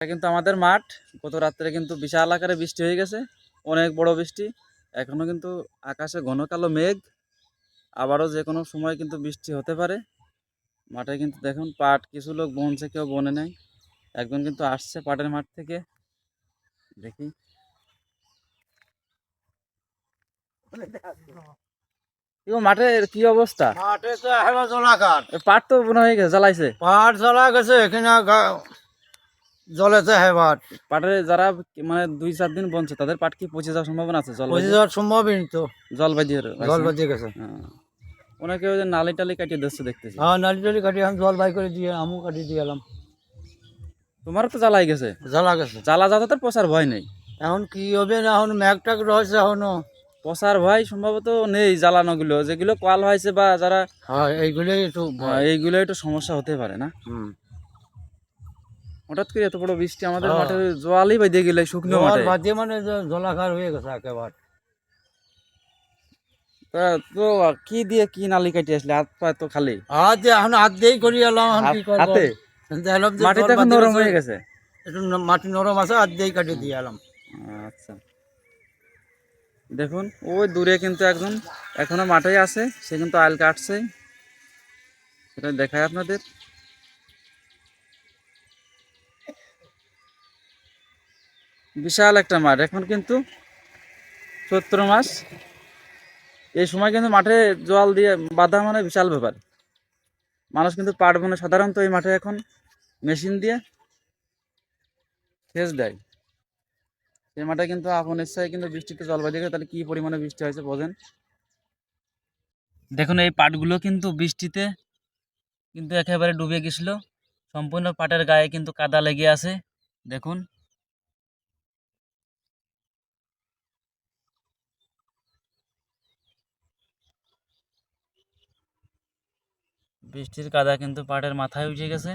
এটা কিন্তু আমাদের মাঠ। গত রাত্রে কিন্তু বিশাল আকারে বৃষ্টি হয়ে গেছে, অনেক বড় বৃষ্টি। এখনো কিন্তু আকাশে ঘন কালো মেঘ, আবারও যে কোনো সময় কিন্তু বৃষ্টি হতে পারে। মাঠে কিন্তু দেখুন পাট কিছু লোক বনছে, কেউ বনে নাই। একজন কিন্তু আসছে পাটের মাঠ থেকে, দেখি। মাঠের কি অবস্থা? মাঠে তো হেবা জলাকার পাট তো বোনা হয়ে গেছে, জ্বালাইছে। পাহাড় জ্বলা গেছে এখানে জলেছে হেবার পাটের যারা মানে 2-4 দিন বনছে তাদের পাট কি পচে যাওয়ার সম্ভাবনা আছে? জল পচে যাওয়ার সম্ভবই তো, জল বাজিয়ে জল বাজিয়ে গেছে। ওনাকে ওই যে নালি টালি কাটিয়ে দিচ্ছে দেখতেছি। হ্যাঁ, নালি টালি কাটিয়ে আমি জল বাই করে দিয়ে আমু কাটিয়ে দিয়ে এলাম। তোমারও তো জ্বালাই গেছে। জ্বালা গেছে, জ্বালা যাতে তোর পচার ভয় নেই। এখন কি হবে না, এখন ম্যাগ ট্যাগ রয়েছে এখনো। পচার ভয় সম্ভবত নেই জ্বালানো গুলো, যেগুলো কল হয়েছে বা যারা এইগুলোই একটু এইগুলো একটু সমস্যা হতে পারে না। হঠাৎ করে এত বড় বৃষ্টি আমাদের মাঠে জোয়ালই বেঁধে গেলে শুকনো মাঠে বাজে মানে জলাকার হয়ে গেছে একেবারে। তা তো কি দিয়ে কি নালি কাটিয়ে আসলে? হাত পা তো খালি। হাত দিয়ে এখন হাত দিয়েই করি এলাম, এখন কি করবো। হাতে মাটি তো এখন নরম হয়ে গেছে, একটু মাটি নরম আছে, হাত দিয়েই কাটিয়ে দিয়ে এলাম। আচ্ছা, দেখুন ওই দূরে কিন্তু একজন এখনো মাঠে আছে, সে কিন্তু আইল কাটছে, সেটা দেখায় আপনাদের। বিশাল একটা মাঠ, এখন কিন্তু চৈত্র মাস, এই সময় কিন্তু মাঠে জল দিয়ে বাঁধা মানে বিশাল ব্যাপার। মানুষ কিন্তু পাট বনে সাধারণত এই মাঠে এখন মেশিন দিয়ে সেচ দেয়। সেই মাঠে কিন্তু আপন ইচ্ছায় কিন্তু বৃষ্টিতে জল বাঁধে গেছে, তাহলে কি পরিমাণে বৃষ্টি হয়েছে বোঝেন। দেখুন এই পাটগুলো কিন্তু বৃষ্টিতে কিন্তু একেবারে ডুবে গেছিল, সম্পূর্ণ পাটের গায়ে কিন্তু কাদা লেগে আছে। দেখুন বৃষ্টির কাদা কিন্তু পাটের মাথায় উঠে গেছে।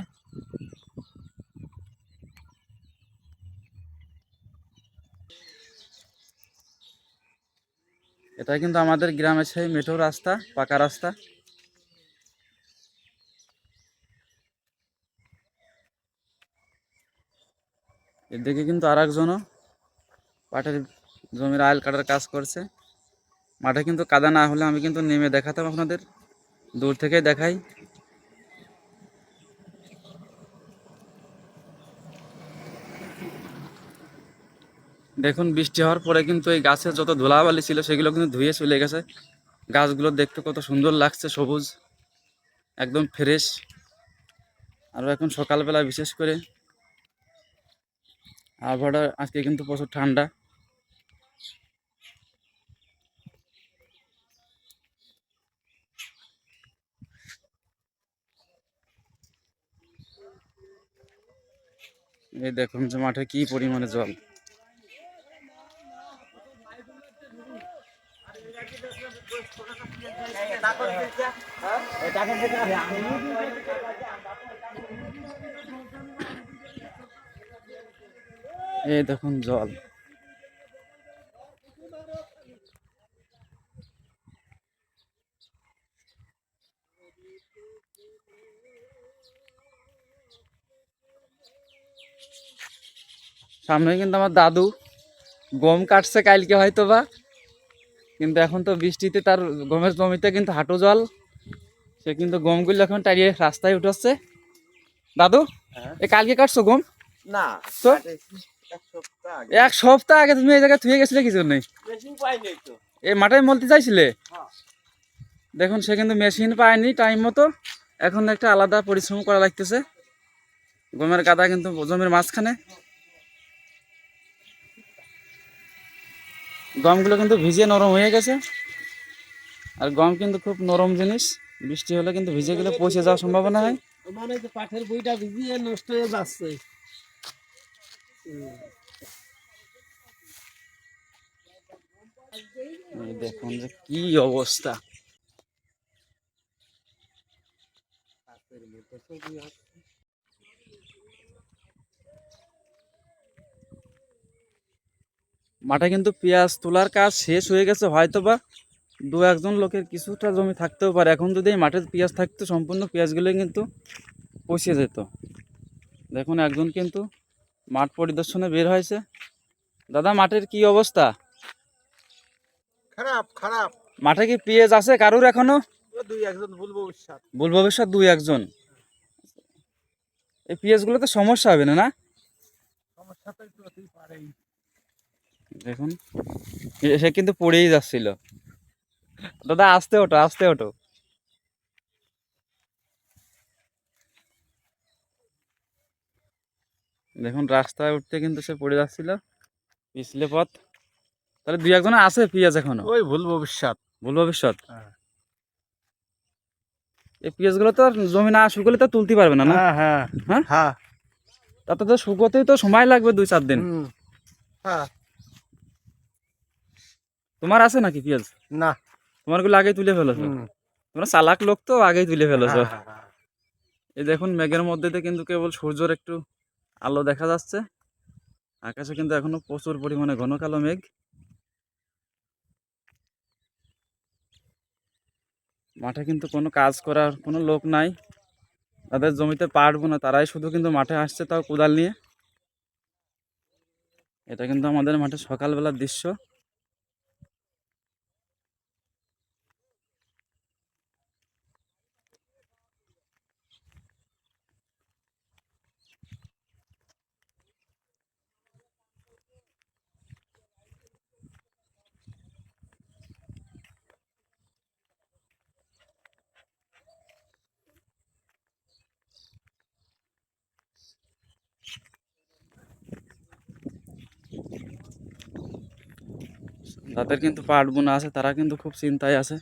এটা কিন্তু আমাদের গ্রামের সেই মেঠো রাস্তা, পাকা রাস্তা। এদিকে কিন্তু আর একজনও পাটের জমির আইল কাটার কাজ করছে। মাঠে কিন্তু কাদা না হলে আমি কিন্তু নেমে দেখাতাম আপনাদের, দূর থেকে দেখাই। দেখুন বৃষ্টি হওয়ার পরে কিন্তু এই গাছের যত ধুলাবালি ছিল সেগুলো কিন্তু ধুয়ে চলে গেছে। গাছগুলো দেখতে কত সুন্দর লাগছে, সবুজ, একদম ফ্রেশ। আর এখন সকালবেলা বিশেষ করে আবহাওয়াটা আজকে কিন্তু প্রচুর ঠান্ডা। এই দেখুন যে মাঠে কি পরিমাণে জল। এই দেখুন জল। সামনে কিন্তু আমার দাদু গম কাটছে কালকে হয়তো বা, কিন্তু এখন তো বৃষ্টিতে তার গমের জমিতে কিন্তু হাঁটু জল, সে কিন্তু গমগুলো এখন টাড়িয়ে রাস্তায় উঠাচ্ছে। দাদু এ কালকে কাটছো গম? না তো 1 সপ্তাহ আগে তুমি এই জায়গায় থুয়ে গেছিলে কি জন্য? এই মাঠে মলতে চাইছিলে? দেখুন সে কিন্তু মেশিন পায়নি টাইম মতো, এখন একটা আলাদা পরিশ্রম করা লাগতেছে। গমের কাদা কিন্তু জমির মাঝখানে, গমগুলো কিন্তু ভিজে নরম হয়ে গেছে। আর গম কিন্তু খুব নরম জিনিস, বৃষ্টি হলে কিন্তু ভিজে গেলে পচে যাওয়ার সম্ভাবনা হয়। মানে পাঠের বইটা ভিজিয়ে নষ্ট হয়ে যাচ্ছে। দেখুন যে কি অবস্থা। মাঠে কিন্তু পেঁয়াজ তোলার কাজ শেষ হয়ে গেছে, হয়তো বা 2-1 জন লোকের কিছুটা জমি থাকতেও পারে। এখন যদি এই মাঠে পেঁয়াজ থাকতো, সম্পূর্ণ পেঁয়াজগুলো কিন্তু পচে যেত। দেখুন একজন কিন্তু মাঠ পরিদর্শনে বের হয়েছে। দাদা, মাঠের কি অবস্থা? খারাপ খারাপ। মাঠে কি পেঁয়াজ আছে কারুর এখনো? দুই একজন বলবো বিশ্বাস। ভুল ভবিষ্যৎ দুই একজন। এই পেঁয়াজগুলো তো সমস্যা হবে না, না? সমস্যা তো একটু হতেই পারেই। দেখুন, সে কিন্তু পড়েই যাচ্ছিল। দাদা, আস্তে ওঠো, আস্তে ওঠো। দেখুন, রাস্তায় উঠতে কিন্তু সে পড়ে যাচ্ছিল, পিছলে পথ। তাহলে দুই একজন আছে পেঁয়াজ এখনো। ওই ভুল ভবিষ্যৎ। ভুল ভবিষ্যৎ। হ্যাঁ এই পেঁয়াজগুলো তো আর জমি না শুকলে তো তুলতে পারবে না, না? হ্যাঁ হ্যাঁ হ্যাঁ, হ্যাঁ। তাতে তো শুকোতেই তো সময় লাগবে 2-4 দিন। হ্যাঁ। তোমার আছে নাকি পেঁয়াজ? না। তোমার গুলো আগেই তুলে ফেলেছো। হুম। তোমরা চালাক লোক তো, আগেই তুলে ফেলেছো। হ্যাঁ, হ্যাঁ, হ্যাঁ। এই দেখুন, মেঘের মধ্যে দিয়ে কিন্তু কেবল সূর্যের একটু আলো দেখা যাচ্ছে। আকাশে কিন্তু এখনো প্রচুর পরিমাণে ঘন কালো মেঘ। মাঠে কিন্তু কোনো কাজ করার কোনো লোক নাই। তাদের জমিতে পাটবো না, তারাই শুধু কিন্তু মাঠে আসছে, তাও কোদাল নিয়ে। এটা কিন্তু আমাদের মাঠে সকালবেলার দৃশ্য। যাদের কিন্তু পাট বোনা আছে তারা কিন্তু খুব চিন্তায় আছে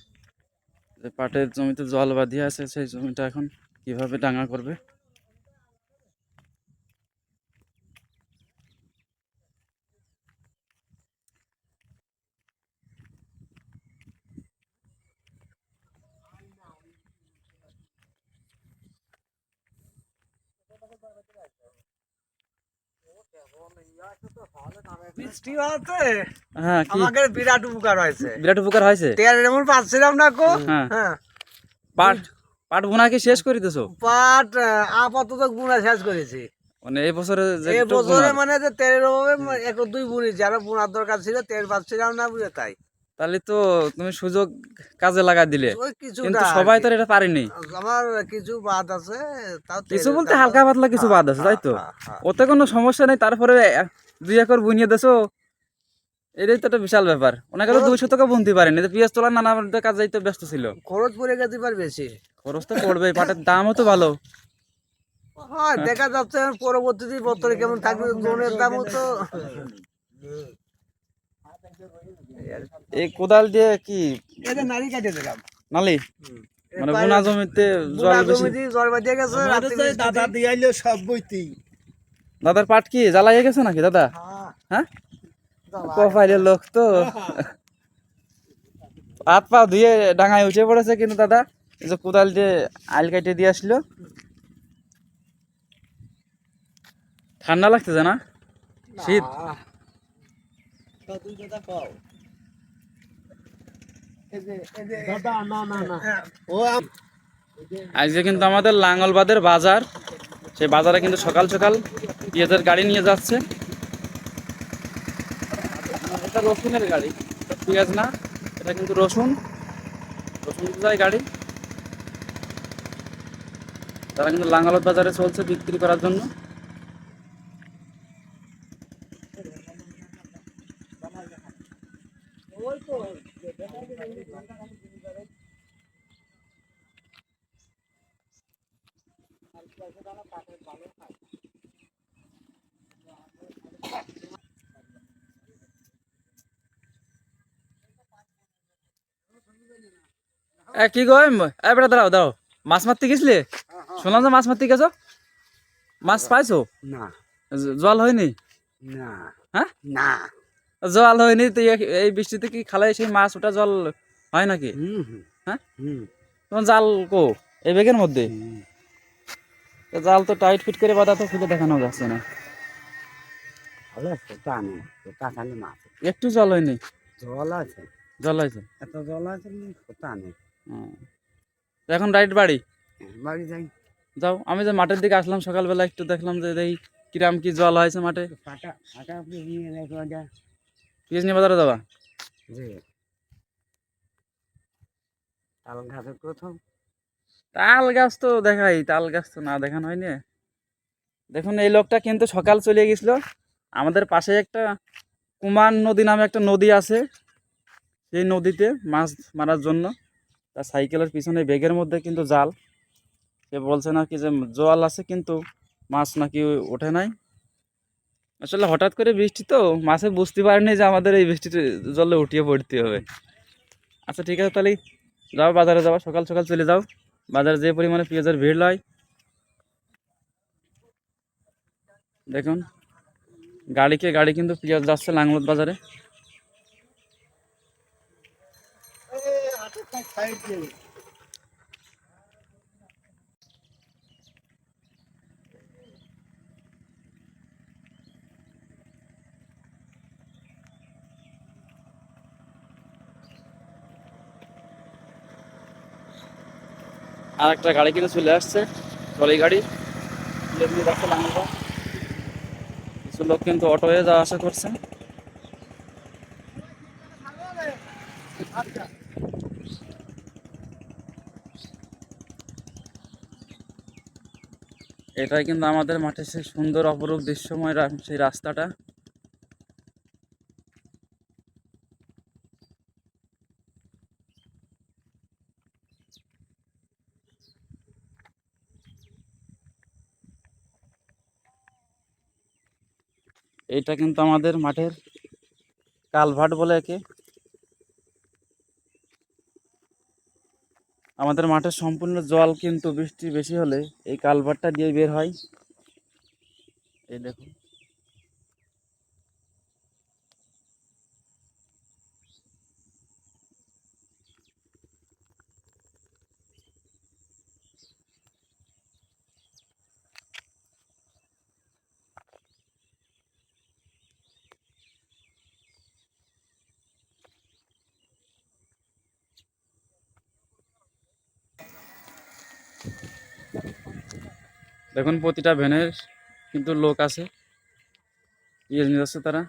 যে পাটের জমিতে জল বাঁধিয়ে আছে, সেই জমিটা এখন কিভাবে ডাঙা করবে। বৃষ্টি হচ্ছে, হ্যাঁ, কি আমাদের বিরাট উপকার হয়েছে। বিরাট উপকার হয়েছে? তেল এমন পাচ্ছিলাম না গো। হ্যাঁ, হ্যাঁ। পাট পাট বোনা কি শেষ করে দিছো? পাট আপাতত গুণা শেষ করেছি। মানে এই বছরে যে এই একটু বছরে বোনার, মানে যে তেলের অভাবে এক দুই বুনেছি, আরো বোনার দরকার ছিল, তেল পাচ্ছিলাম না বুঝে তাই। তাহলে তো তুমি সুযোগ কাজে লাগাই দিলে। ওই কিছুটা কিন্তু আর সবাই কি। তো আর এটা পারেনি। আমার কিছু বাদ আছে, তাও কিছু তেলের বলতে দাম। হালকা পাতলা কিছু বাদ আছে, তাই তো? ওতে কোনো সমস্যা নেই। তারপরে 2 একর বুনিয়ে দেছো, এটাই তো একটা বিশাল ব্যাপার। ওনাকে তো 200 টাকা বুনতে পারেনি, তো পেঁয়াজ তোলার নানা কাজেই তো ব্যস্ত ছিল। খরচ পড়ে গেছে এবার বেশি। খরচ তো পড়বেই, পাটের দামও তো ভালো। হয় দেখা যাচ্ছে পরবর্তীতে বছরে কেমন থাকবে, জনের দামও তো। এই কোদাল দিয়ে কি এটা নারী কাটে দিলাম। নালি, মানে বোনা জমিতে জল বেশি? জল বাঁধিয়ে গেছে দাদা দিয়াইলো সব বইতেই। দাদার পাট কি জ্বালাইয়ে গেছে নাকি দাদা? হ্যাঁ, কপাইলের লোক তো। হাত পা ধুয়ে ডাঙায় উঠে পড়েছে, কিন্তু দাদা এই যে কোদাল দিয়ে আইল কাটে দিয়ে আসলো। ঠান্ডা লাগতেছে না? শীত। আজকে কিন্তু আমাদের লাঙ্গলবাদের বাজার, সেই বাজারে কিন্তু সকাল সকাল পেঁয়াজের গাড়ি নিয়ে যাচ্ছে। এটা রসুনের গাড়ি, এটা পেঁয়াজ না, এটা কিন্তু রসুন। রসুন বোঝাই গাড়ি। তারা কিন্তু লাঙ্গলবাদ বাজারে চলছে বিক্রি করার জন্য। কি গো, বেটা দাঁড়াও দাঁড়াও, মাছ মারতে গেছিলে? শুনলাম যে মাছ মারতে গেছো, মাছ পাইছো? না জল হয়নি? না হ্যাঁ, না। জল হয়নি তো এই বৃষ্টিতে কি খালায় সেই মাছ ওটা জল হয় নাকি? হ্যাঁ, তোমার জাল কো? এই ব্যাগের মধ্যে? তো জাল তো টাইট ফিট করে বাঁধা, তো খুলে দেখানো যাচ্ছে না। একটু জল হয়নি? জল আছে, জল হয়েছে? এত জল আছে কোথা নেই। হুম। তো এখন রাইট বাড়ি বাড়ি যাই। যাও। আমি যে মাঠের দিকে আসলাম সকালবেলা, একটু দেখলাম যে এই কিরাম কি জল হয়েছে মাঠে? পিস নিয়ে বাজারে যাবা? তাল গাছের প্রথম তাল গাছ তো দেখাই, তাল গাছ তো না দেখানো হয়নি। দেখুন এই লোকটা কিন্তু সকাল চলে গেছিল। আমাদের পাশে একটা কুমার নদী নামে একটা নদী আছে, সেই নদীতে মাছ মারার জন্য তার সাইকেলের পিছনে ব্যাগের মধ্যে কিন্তু জাল। সে বলছে নাকি যে জল আছে কিন্তু মাছ নাকি ওঠে নাই। আসলে হঠাৎ করে বৃষ্টি তো, মাছে বুঝতে পারেনি যে আমাদের এই বৃষ্টিতে জলে উঠিয়ে পড়তে হবে। আচ্ছা ঠিক আছে, তাহলে যাও বাজারে, যাও সকাল সকাল চলে যাও। বাজারে যে পরিমাণে পেঁয়াজের ভিড় হয় দেখুন, গাড়িকে গাড়ি কিন্তু পেঁয়াজ যাচ্ছে লাঙ্গলদ বাজারে। আর একটা গাড়ি কিন্তু চলে আসছে, ট্রলি গাড়ি, পেঁয়াজ নিয়ে যাচ্ছে লাঙ্গলদ। কিছু লোক কিন্তু অটো হয়ে যাওয়া আসা করছে। এটাই কিন্তু আমাদের মাঠে সেই সুন্দর অপরূপ দৃশ্যময় সেই রাস্তাটা। এইটা কিন্তু আমাদের মাঠের কালভার্ট বলে একে। আমাদের মাঠের সম্পূর্ণ জল কিন্তু বৃষ্টি বেশি হলে এই কালভার্টটা দিয়ে বের হয়। এই দেখুন, দেখুন প্রতিটা ভ্যানের কিন্তু লোক আছে, পেঁয়াজ নিয়ে যাচ্ছে তারা।